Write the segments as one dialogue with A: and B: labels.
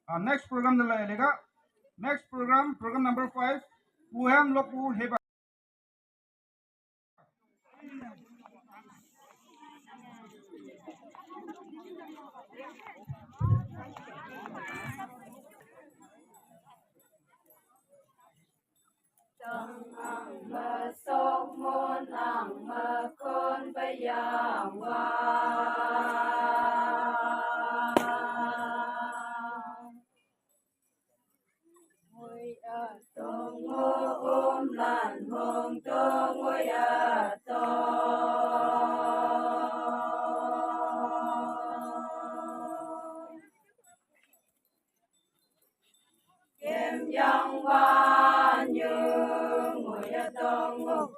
A: next programme लेगा next programme number 5 पुहम लोकु हेबा
B: ang masok mon ang makon bayawa ngôi tông ngô lan hồng tông ngôi kem yang hoa như ngôi tông ngô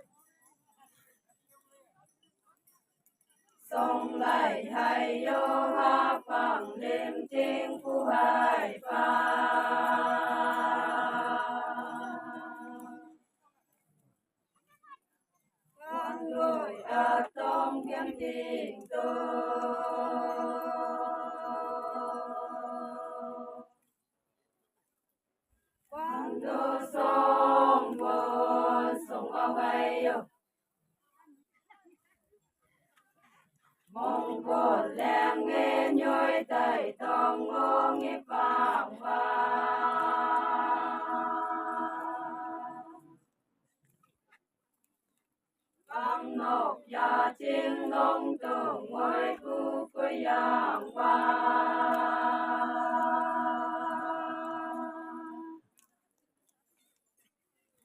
B: sông lại hay yo ha bằng đêm trên phu hai pha con người tông kiếm tình tô con tô sông vô sông ao bay yo mong con leng nghe nhoi tay tông ngô nghe vang vang nộp ya chinh long tường ngôi khu quê yang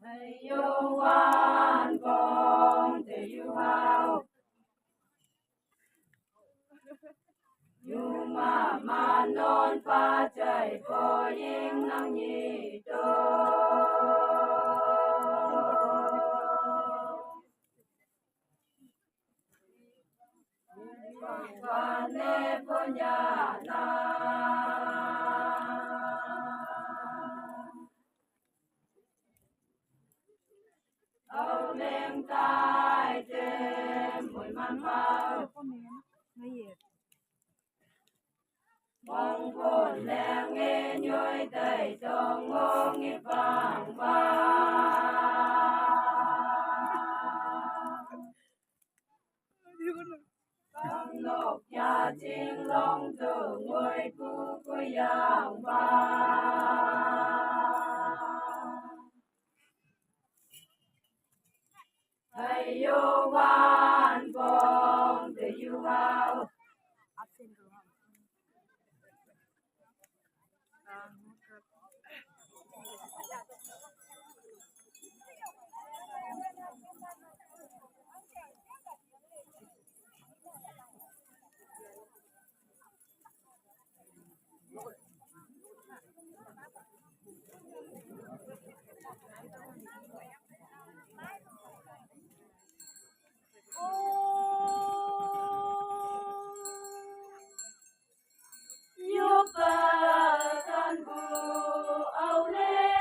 B: thầy yêu quan con thầy yêu hao nhưng mà non pha chạy phò yên năng nhị đô và nê phò nhà na âu lên tai trên mùi man bao mong con leng nghe nhoi tay trong ngô nghe vang vang nộp nhà chinh long từ ngôi khu của yang thầy yêu quan con thầy yêu hao yêu ba tan bu ao lên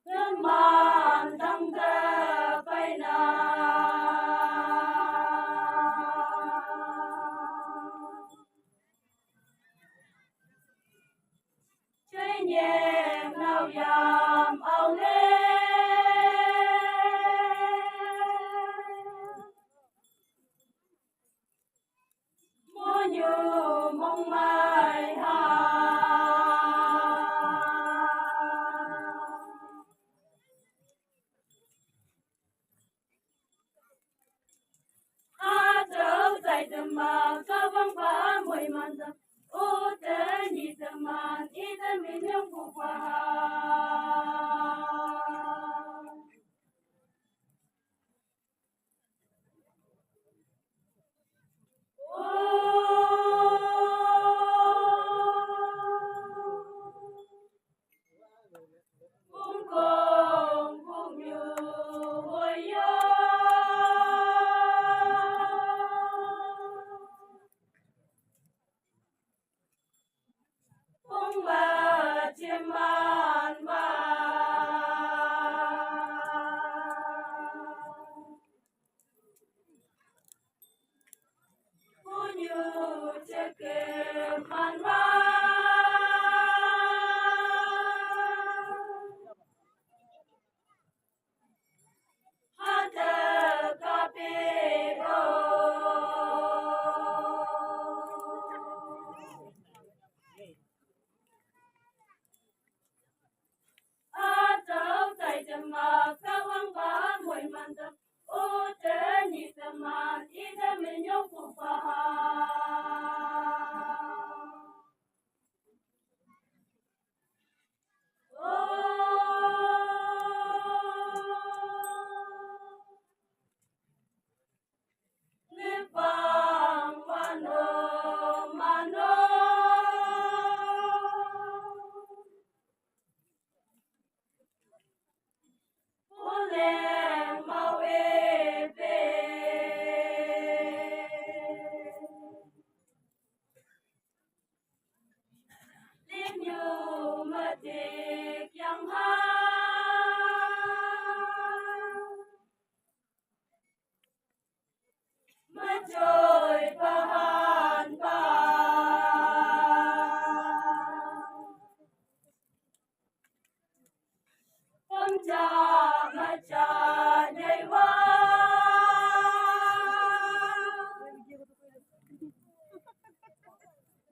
B: thương man đăng ta bay na chơi nhẹ nào yam ao lên mơ như mong mai ha trở dậy tầm mà có vắng vã mùi màn tập ô tế nhị tầm màn ý tân mình nhung phục hòa cũng cùng cũng như hồi cũng bà chiêm man ba leng mau e pe lim yu ma te kyang ha ma trôi pa han pa phong cha ma cha nhảy hoa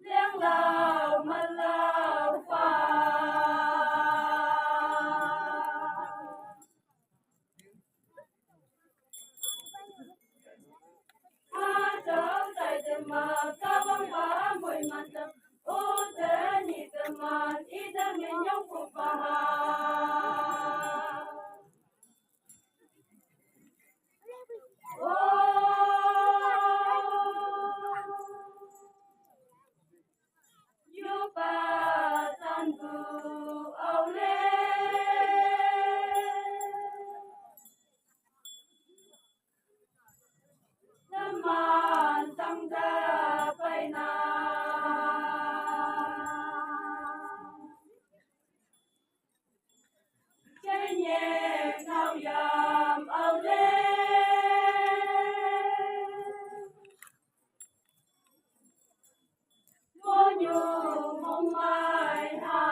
B: liang lao ma lao pha ha trở tại tâm ma ca vang ba mùi man tâm ô thế ni tâm man ý tâm mình nhung phục pa ha you patan bu aule naman tangga pai na chơi nhẹ ngao yam aule mô nhu mong mai ha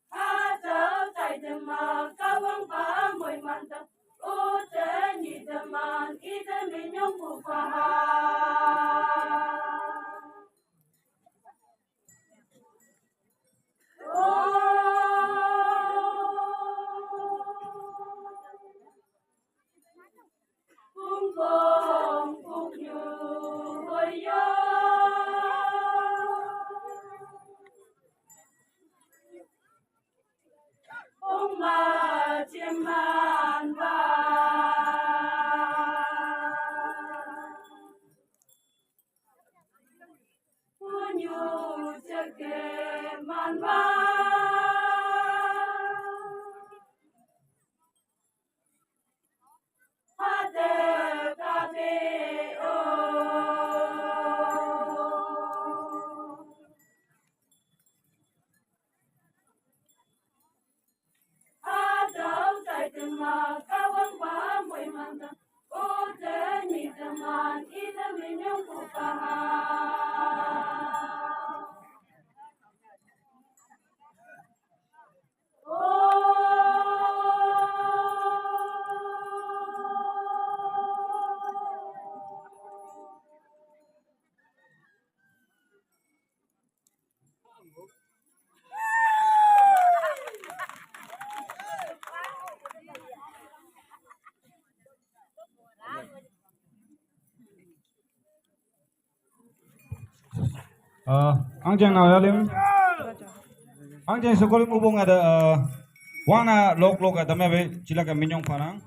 B: ha trở tại tâm ma ca vang ba mùi man tâm ô thế ni tâm man ý tâm mình nhung phục pa ha cung công cung nhu hồi yo ông mà chiêm man ba phu nhu cha ke man ba ha te ca pe o ha trở tại tâm ma ca vang ba mùi man tâm ô thế ni tâm man ý tâm mình nhung phục pa ha
A: ang jeng nào ya lim ang jeng sokol ubong ada wana lok lok ada mebe chila ka minyong panang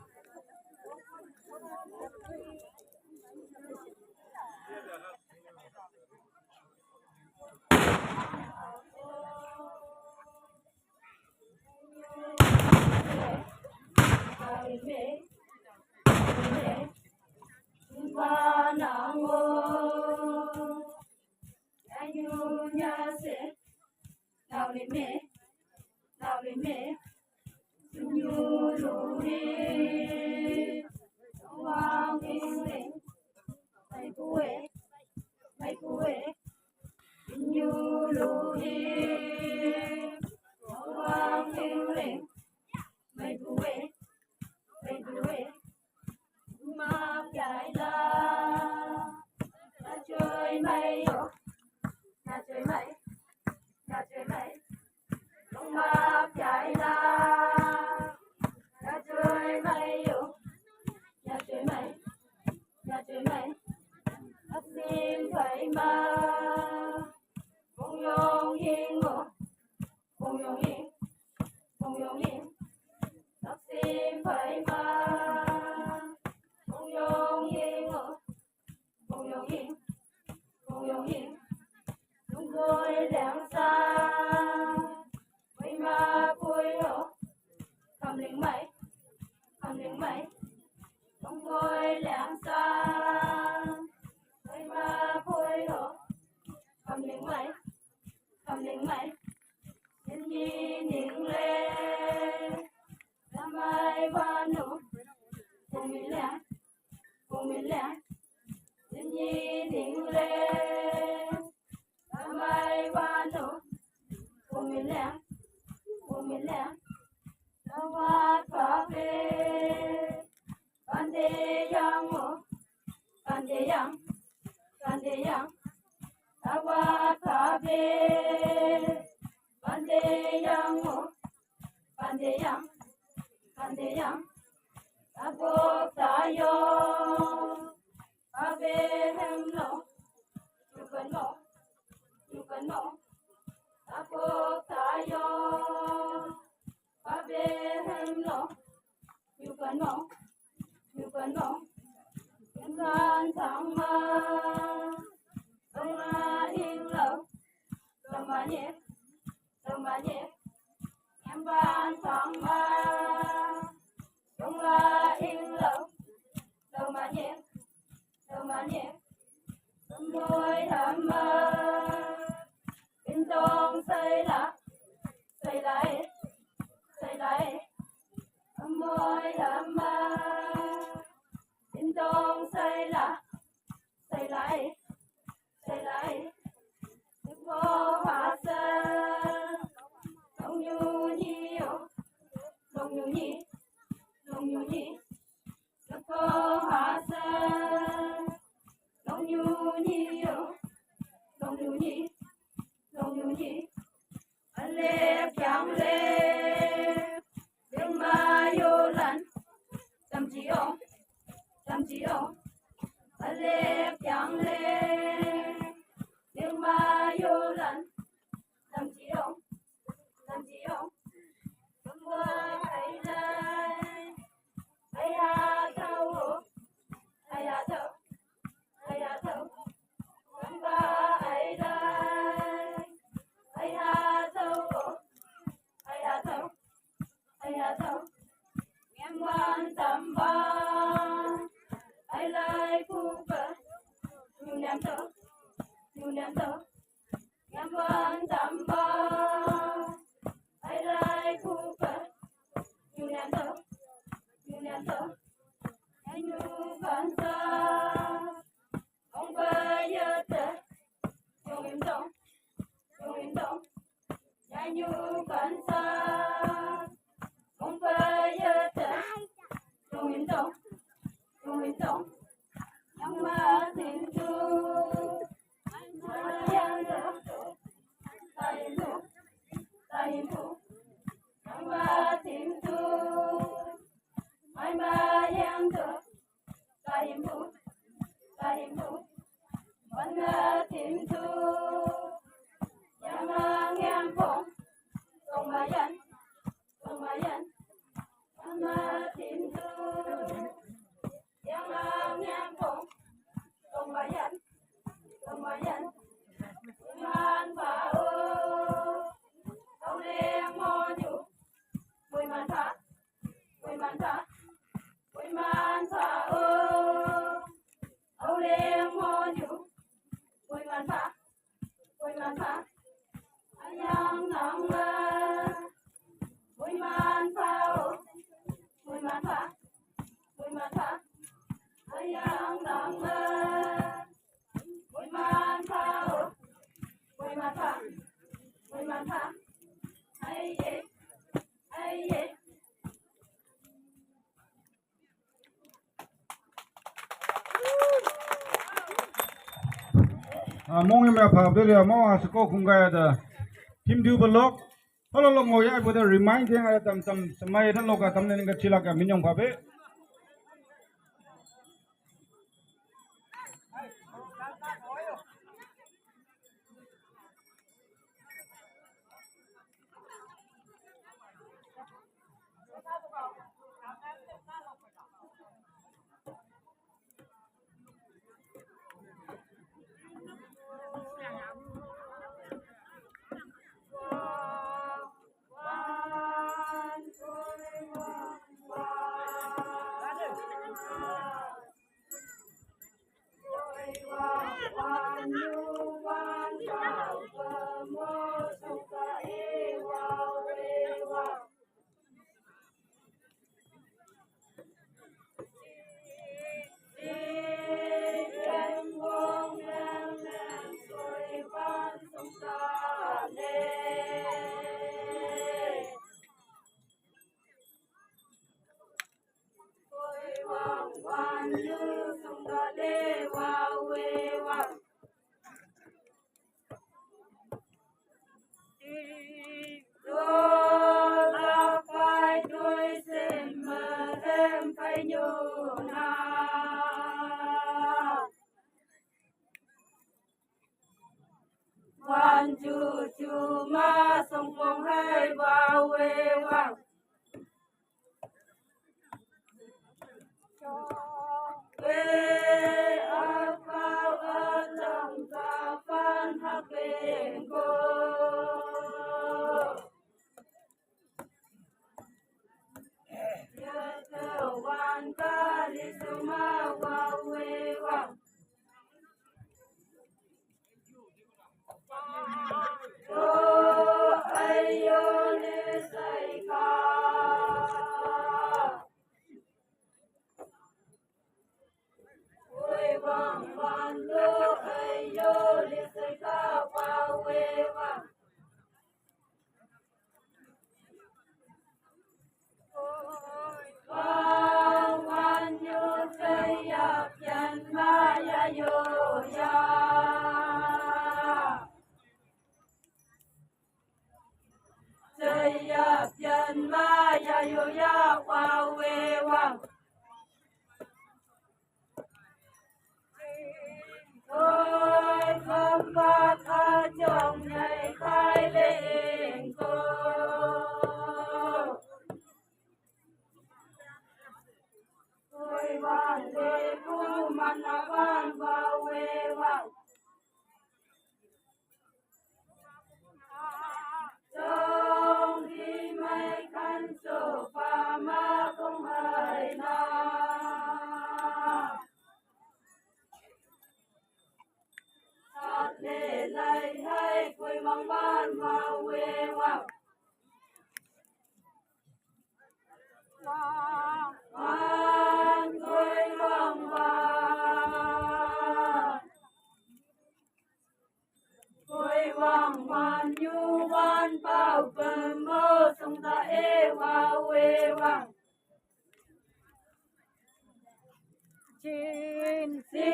B: nào lên mẹ nhu lu đi hoàng kinh lệ mày cuế nhu lu đi hoàng kinh lệ mày cuế mà cái là chơi mày na chơi mày không mà cái là chơi mày na chơi mày ấp xin phải mà không yong yên ấp xin phải mà không yong yên môi lẻng xa mây ma vui hổ cầm lính mây trong môi lẻng xa mây ma vui hổ cầm lính mây nhân nhi nính lê làm ai van nụ cùng mình lẽ nhân nhi nính lê làm ai van nụ cùng mình lẽ làm hoa phá phê can đê yang làm hoa phá phê can đê yang ta bốc ta yo phá phê hem lo you can know ta bốc ta yo phá phê hem lo you can know những con thằng mơ đông la yên lâu đông mà nhẹ em ban thằng mơ đông la yên lâu đông mà nhẹ môi thầm mơ bên trong xây lại môi thầm mơ bên trong xây lại vô hóa sơn đông nhu nhi vô hóa sơn đông nhu nhi lép chẳng lép đừng mà vô lần tâm trí ông lép chẳng lép đừng mà vô lần tâm trí ông tâm mơ hãy lên hãy hạ thâu tâm ba hãy lên hãy hạ thâu em quan tâm ba hãy lại phu vợ nhu nam thâu em quan tâm ba hãy lại phu vợ nhu nam thâu em nhu quan tâm ông ba giờ tới trong im động em nhu quan tâm ông ba giờ tới trong im động yang ma tin tu yang tu tai tu yang ma tin tu mai ma yang tu tai tuวันนาtin tu yang ngang phong tông ma yan yang ma tin tu yang ngang phong tông ma yan man ba o ông đêm mò nhủ mùi man pha o ông đêm mò nhủ mùi man pha ayang nang mùi man pha o mùi man pha ayang nang mùi man pha o mùi man pha ai ye
A: mong em phá bê lìa mong sẽ có khung gai đó team du block hello lo ngồi ai có thể remind tiếng ai tầm mai thân lộc cả tầm nên cái chỉ là cái mình nhung phá bê
B: วันจูจูมาส่งพงให้วาวเววังเวอาเฝ้าอาจำกาฟันฮักเป็นโกเยอะเท่าวันกาลิสุมาวาวเววังโอไอโยนิสัยกาโอยวังวันโลไอโยนิสัยกาวาเววังวันโยเจยาเพียนมายาโยยาเจยาเพียนมายาโยยาวาเววังโอ้ยคำว่าข้าจงใหญ่ใครเล่งโกโอ้ยวันเดผู้มันนาวันวาเววังจงที่ไม่คันโซฟามาคงให้นาสัตว์เล่ไล่ให้คุยวังบ้านวาเววังวันคุยวังบ้านคุยวังวันอยู่วันเป่าเปิมโมสงตาเอวาเววังจินสี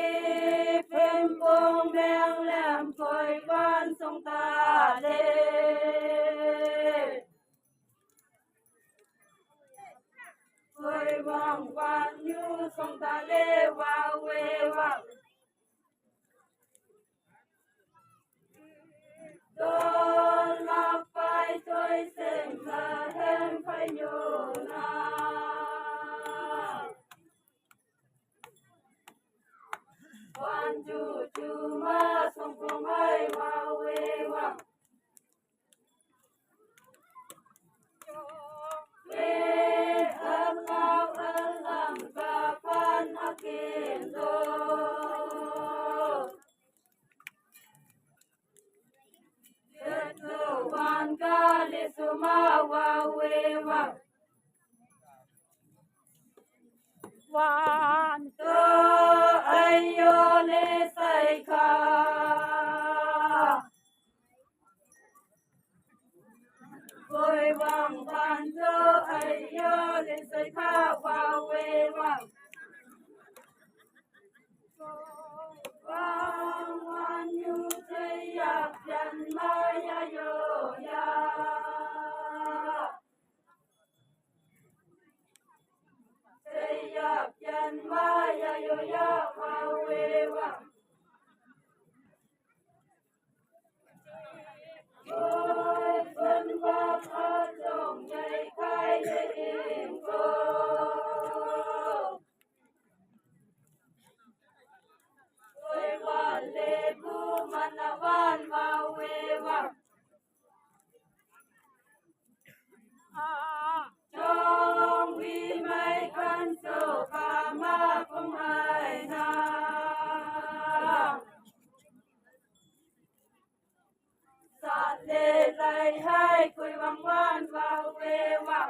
B: เพ่มปงแมงแหลมคอยวันสงตาเลคอยวังวันอยู่สงตาเลวาเววังโดนลับไปถอยเส้นละเห็นพายุนาวันจูจูมาส่งพงให้วาเววังเวอัลลอฮ์อัลลัมกาฟันฮักเกนโดเยอะเท่าวันกาลิสุมาวาเววังวันโตไอโยเลไซคาโอยวังวันโตไอโยเลไซคาวาเววังวันยูเจยาเพียนมายาโยยาเจยาเพียนมายาโยยาวาเววังโอ้ยเป็นว่าข้าจงใหญ่ใครเองโกโอ้ยวันเลผู้มันนาวันวาเววังจงวิไม่คันโซฟามาคงให้นาสัตว์เล่ไล่ให้คุยวังวันวาเววัง